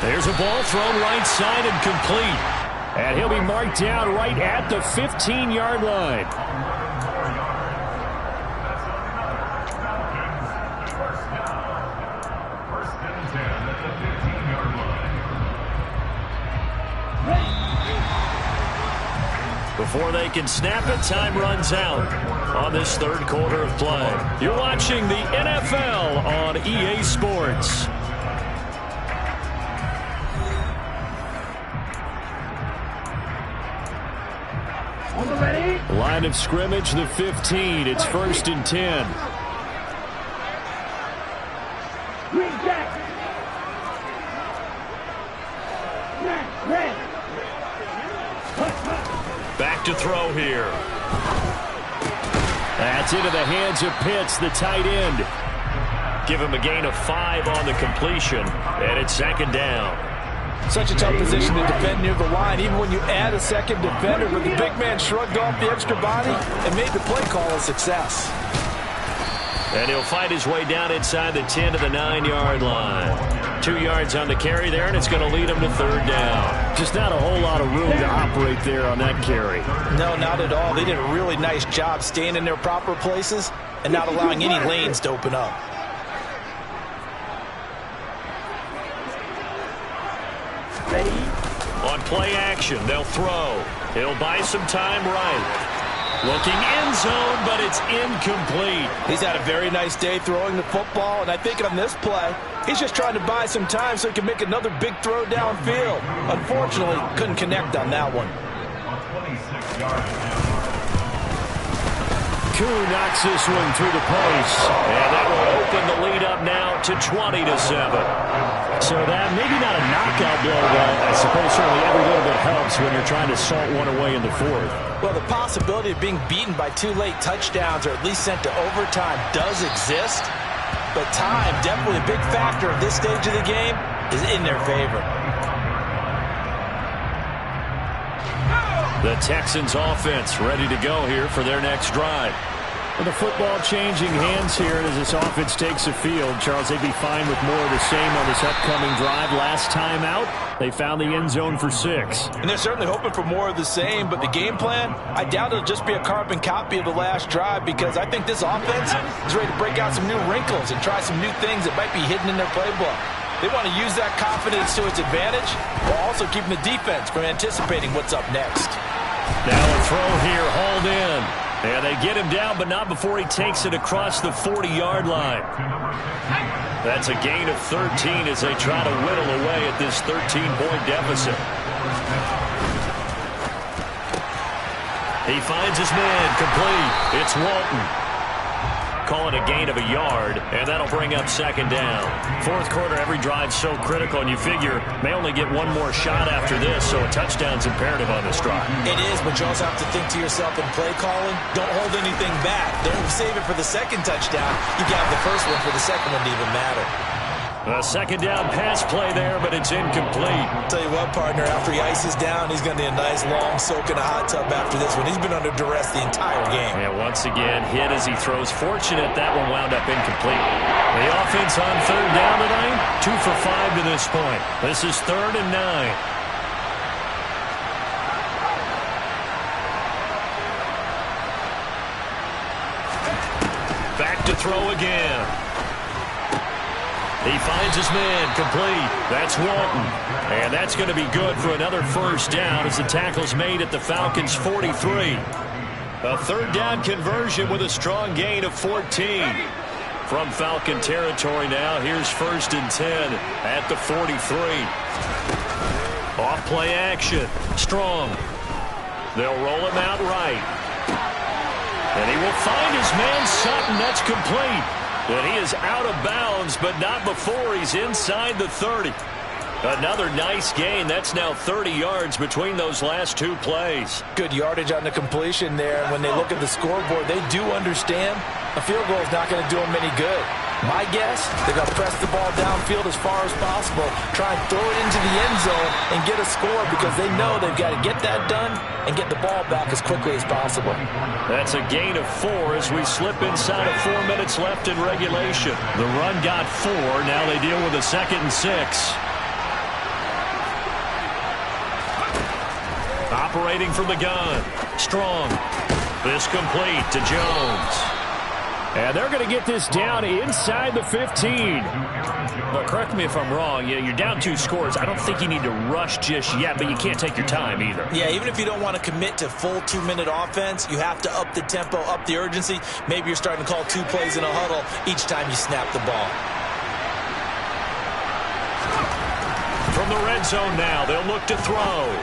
There's a ball thrown right side and complete. And he'll be marked down right at the 15-yard line. Before they can snap it, time runs out on this third quarter of play. You're watching the NFL on EA Sports. Line of scrimmage, the 15. It's 1st and 10. Back to throw here. That's into the hands of Pitts, the tight end. Give him a gain of 5 on the completion, and it's second down. Such a tough position to defend near the line, even when you add a second defender. But the big man shrugged off the extra body and made the play call a success. And he'll fight his way down inside the 10 to the 9-yard line. 2 yards on the carry there, and it's going to lead him to third down. Just not a whole lot of room to operate there on that carry. No, not at all. They did a really nice job staying in their proper places and not allowing any lanes to open up. On play action, they'll throw. He'll buy some time right. Looking end zone, but it's incomplete. He's had a very nice day throwing the football, and I think on this play, he's just trying to buy some time so he can make another big throw downfield. Unfortunately, couldn't connect on that one. Koo knocks this one through the post, and that will open the lead up now to 20-7. So that maybe not a knockout blow, but I suppose certainly every little bit helps when you're trying to salt one away in the fourth. Well, the possibility of being beaten by 2 late touchdowns or at least sent to overtime does exist, but time, definitely a big factor at this stage of the game, is in their favor. The Texans offense ready to go here for their next drive. With the football changing hands here as this offense takes the field, Charles, they'd be fine with more of the same on this upcoming drive. Last time out, they found the end zone for 6. And they're certainly hoping for more of the same, but the game plan, I doubt it'll just be a carbon copy of the last drive, because I think this offense is ready to break out some new wrinkles and try some new things that might be hidden in their playbook. They want to use that confidence to its advantage while also keeping the defense from anticipating what's up next. Now a throw here, hauled in. And they get him down, but not before he takes it across the 40-yard line. That's a gain of 13 as they try to whittle away at this 13-point deficit. He finds his man, complete. It's Walton. Call it a gain of a yard, and that'll bring up second down. Fourth quarter, every drive's so critical, and you figure may only get one more shot after this, so a touchdown's imperative on this drive. It is, but you also have to think to yourself in play calling, don't hold anything back. Don't save it for the second touchdown. You got the first one for the second one to even matter. A second down pass play there, but it's incomplete. Tell you what, partner, after he ices down, he's going to need a nice long soak in a hot tub after this one. He's been under duress the entire game. And once again, hit as he throws. Fortunate that one wound up incomplete. The offense on third down tonight, 2 for 5 to this point. This is 3rd and 9. Back to throw again. He finds his man, complete. That's Walton. And that's going to be good for another first down as the tackle's made at the Falcons' 43. A third down conversion with a strong gain of 14. From Falcon territory now, here's 1st and 10 at the 43. Off play action. Strong. They'll roll him out right. And he will find his man, Sutton. That's complete. And he is out of bounds, but not before he's inside the 30. Another nice gain. That's now 30 yards between those last 2 plays. Good yardage on the completion there. And when they look at the scoreboard, they do understand a field goal is not going to do them any good. My guess, they're going to press the ball downfield as far as possible, try and throw it into the end zone and get a score, because they know they've got to get that done and get the ball back as quickly as possible. That's a gain of 4 as we slip inside of 4 minutes left in regulation. The run got 4. Now they deal with a 2nd and 6. Operating from the gun. Strong. This complete to Jones. And they're going to get this down inside the 15. Well, correct me if I'm wrong. Yeah, you're down 2 scores. I don't think you need to rush just yet, but you can't take your time either. Yeah, even if you don't want to commit to full 2-minute offense, you have to up the tempo, up the urgency. Maybe you're starting to call 2 plays in a huddle each time you snap the ball. From the red zone now, they'll look to throw.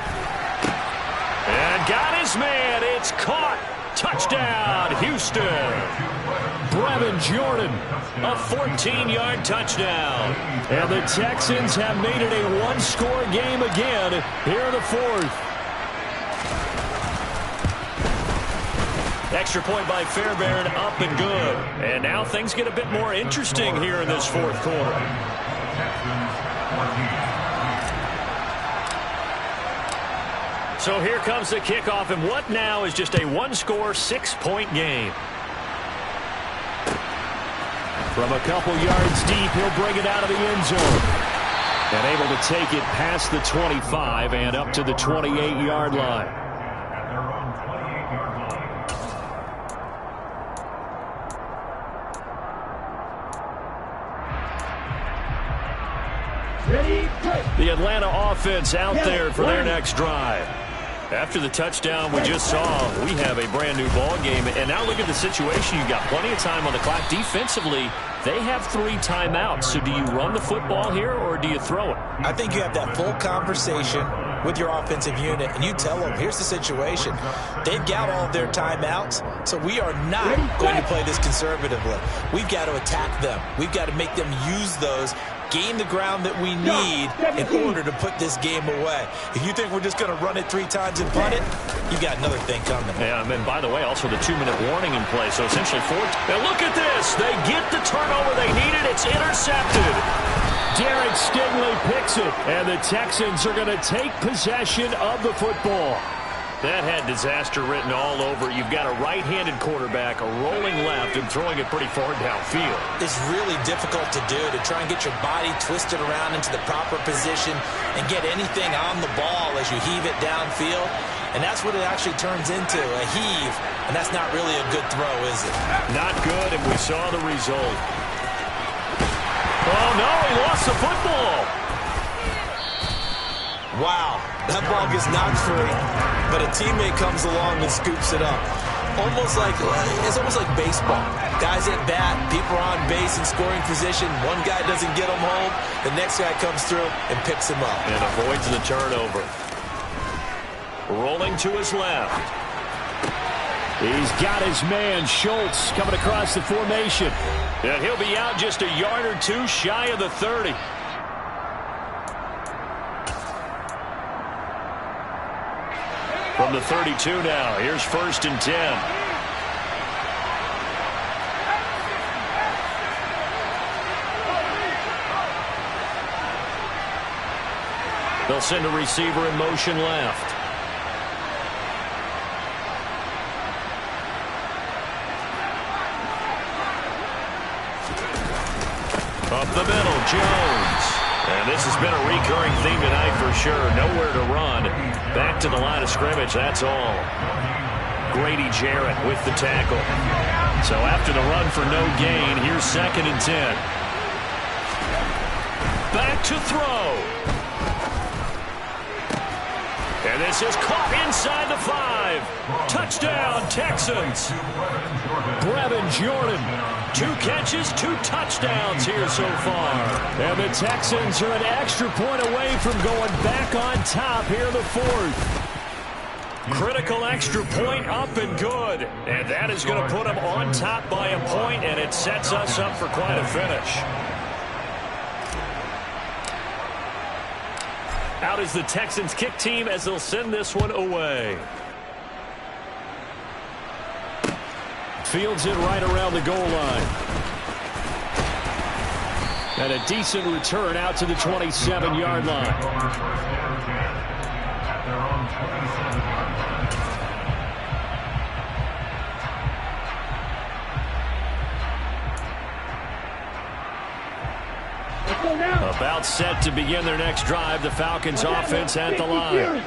And got his man. It's caught. Touchdown, Houston. Brevin Jordan, a 14-yard touchdown. And the Texans have made it a 1-score game again here in the 4th. Extra point by Fairbairn, up and good. And now things get a bit more interesting here in this 4th quarter. So here comes the kickoff, and what now is just a one-score, 6-point game. From a couple yards deep, he'll bring it out of the end zone. And able to take it past the 25 and up to the 28-yard line. The Atlanta offense out there for their next drive. After the touchdown we just saw, we have a brand new ball game. And now look at the situation. You've got plenty of time on the clock. Defensively, they have 3 timeouts. So do you run the football here or do you throw it? I think you have that full conversation with your offensive unit, and you tell them, here's the situation. They've got all of their timeouts, so we are not going to play this conservatively. We've got to attack them. We've got to make them use those, gain the ground that we need in order to put this game away. If you think we're just going to run it 3 times and punt it, you got another thing coming. Yeah, and by the way, also the 2-minute warning in play, so essentially 4. Now look at this. They get the turnover they needed. It's intercepted. Derek Stingley picks it, and the Texans are going to take possession of the football. That had disaster written all over. You've got a right-handed quarterback, a rolling left, and throwing it pretty far downfield. It's really difficult to do, to try and get your body twisted around into the proper position and get anything on the ball as you heave it downfield. And that's what it actually turns into, a heave. And that's not really a good throw, is it? Not good, and we saw the result. Oh, no, he lost the football. Wow, that ball gets knocked free, but a teammate comes along and scoops it up. It's almost like baseball. Guys at bat, people are on base in scoring position. One guy doesn't get him home. The next guy comes through and picks him up. And avoids the turnover. Rolling to his left. He's got his man, Schultz, coming across the formation. And he'll be out just a yard or 2 shy of the 30. From the 32 now, here's 1st and 10. They'll send a receiver in motion left. Up the middle, Jones. And this has been a recurring theme tonight for sure. Nowhere to run. Back to the line of scrimmage, that's all. Grady Jarrett with the tackle. So after the run for no gain, here's 2nd and 10. Back to throw. And this is caught inside the 5. Touchdown, Texans. Brevin Jordan. 2 catches, 2 touchdowns here so far. And the Texans are an extra point away from going back on top here in the 4th. Critical extra point up and good. And that is going to put them on top by a point, and it sets us up for quite a finish. Out is the Texans kick team as they'll send this one away. Fields it right around the goal line. And a decent return out to the 27-yard line. About set to begin their next drive, the Falcons offense at the line.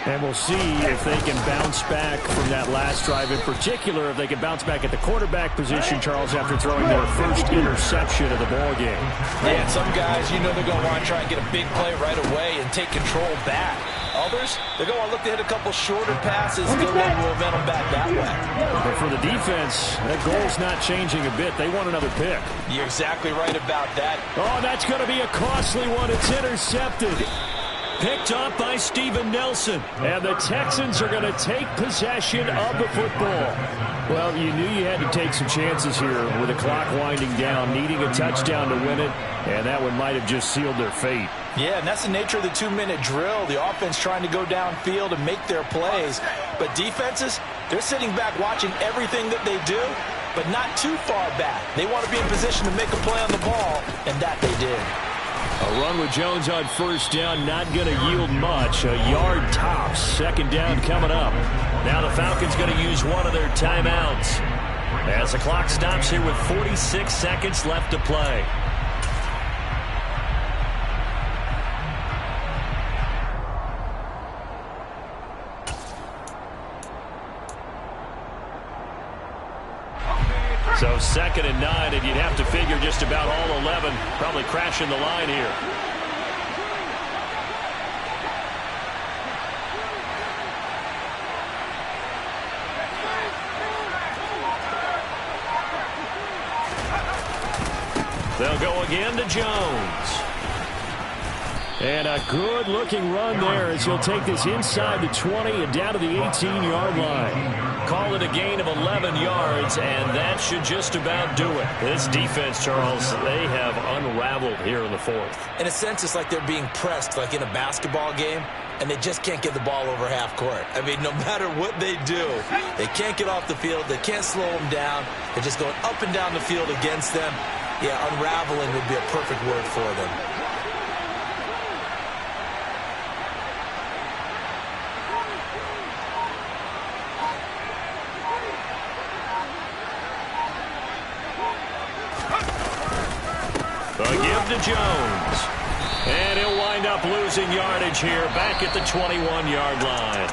And we'll see if they can bounce back from that last drive. In particular, if they can bounce back at the quarterback position, Charles, after throwing their first interception of the ball game. Yeah, and some guys, you know they're going to want to try and get a big play right away and take control back. Others, they're going to look to hit a couple shorter passes, get a little momentum back that way. But for the defense, that goal's not changing a bit. They want another pick. You're exactly right about that. Oh, that's going to be a costly one. It's intercepted. Picked up by Steven Nelson. And the Texans are going to take possession of the football. Well, you knew you had to take some chances here with the clock winding down, needing a touchdown to win it, and that one might have just sealed their fate. Yeah, and that's the nature of the 2-minute drill. The offense trying to go downfield and make their plays. But defenses, they're sitting back watching everything that they do, but not too far back. They want to be in position to make a play on the ball, and that they did. A run with Jones on first down, not going to yield much. A yard tops. Second down coming up. Now the Falcons going to use one of their timeouts as the clock stops here with 46 seconds left to play. So 2nd and 9, and you'd have to figure just about all 11 probably crashing the line here. They'll go again to Jones. And a good-looking run there as he'll take this inside the 20 and down to the 18-yard line. Call it a gain of 11 yards, and that should just about do it. This defense, Charles, they have unraveled here in the fourth. In a sense, it's like they're being pressed, like in a basketball game, and they just can't get the ball over half court. I mean, no matter what they do, they can't get off the field. They can't slow them down. They're just going up and down the field against them. Yeah, unraveling would be a perfect word for them. A give to Jones. And he'll wind up losing yardage here back at the 21-yard line.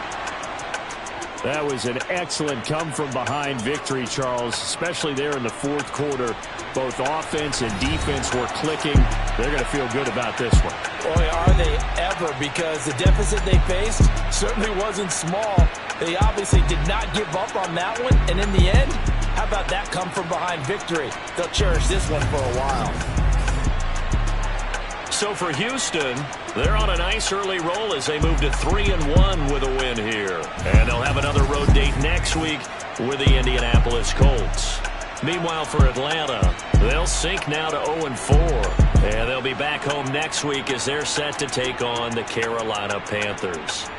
That was an excellent come-from-behind victory, Charles, especially there in the fourth quarter. Both offense and defense were clicking. They're going to feel good about this one. Boy, are they ever, because the deficit they faced certainly wasn't small. They obviously did not give up on that one, and in the end, how about that come-from-behind victory? They'll cherish this one for a while. So for Houston, they're on a nice early roll as they move to 3-1 with a win here. And they'll have another road date next week with the Indianapolis Colts. Meanwhile, for Atlanta, they'll sink now to 0-4. And they'll be back home next week as they're set to take on the Carolina Panthers.